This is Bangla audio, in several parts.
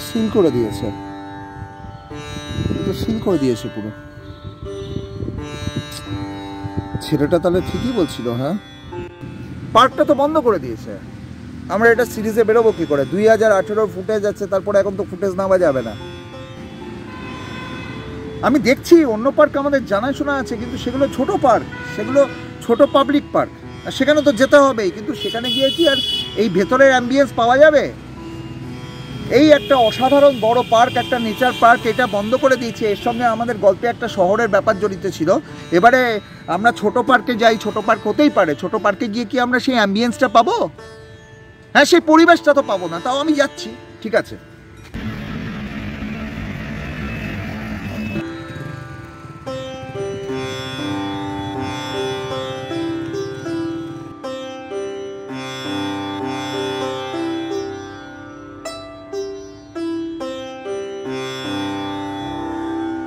সিল করে দিয়েছে, সিল করে দিয়েছে পুরো। ছেলেটা তাহলে ঠিকই বলছিল। হ্যাঁ, পার্কটা তো বন্ধ করে দিয়েছে। আমরা এটা সিরিজে বেরোবো কি করে? 2018 ফুটেজ আছে, তারপরে এখন তো ফুটেজ নেওয়া যাবে না। আমি দেখছি অন্য পার্ক আমাদের জানাশোনা আছে, কিন্তু সেগুলো ছোট পার্ক, সেগুলো ছোট পাবলিক পার্ক, আর সেখানে তো যেতে হবেই। কিন্তু সেখানে গিয়ে কি আর এই ভেতরের অ্যাম্বিয়েন্স পাওয়া যাবে? এই একটা অসাধারণ বড় পার্ক, একটা নেচার পার্ক, এটা বন্ধ করে দিয়েছে। এর সঙ্গে আমাদের গল্পে একটা শহরের ব্যাপার জড়িত ছিল। এবারে আমরা ছোট পার্কে যাই, ছোট পার্ক হতেই পারে, ছোট পার্কে গিয়ে কি আমরা সেই অ্যাম্বিয়েন্সটা পাবো? হ্যাঁ, সেই পরিবেশটা তো পাবো না, তাও আমি যাচ্ছি। ঠিক আছে,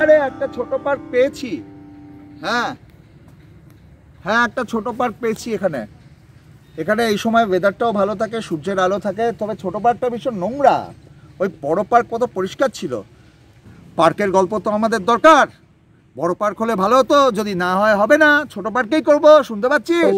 আরে একটা ছোট পার্ক পেয়েছি। হ্যাঁ হ্যাঁ, একটা ছোট পার্ক পেয়েছি এখানে। এখানে এই সময় ওয়েদারটাও ভালো থাকে, সূর্যের আলো থাকে। তবে ছোট পার্কটা ভীষণ নোংরা, ওই বড় পার্ক কত পরিষ্কার ছিল। পার্কের গল্প তো আমাদের দরকার। বড় পার্ক হলে ভালো হতো, যদি না হয় হবে না, ছোট পার্কেই করবো। শুনতে পাচ্ছিস?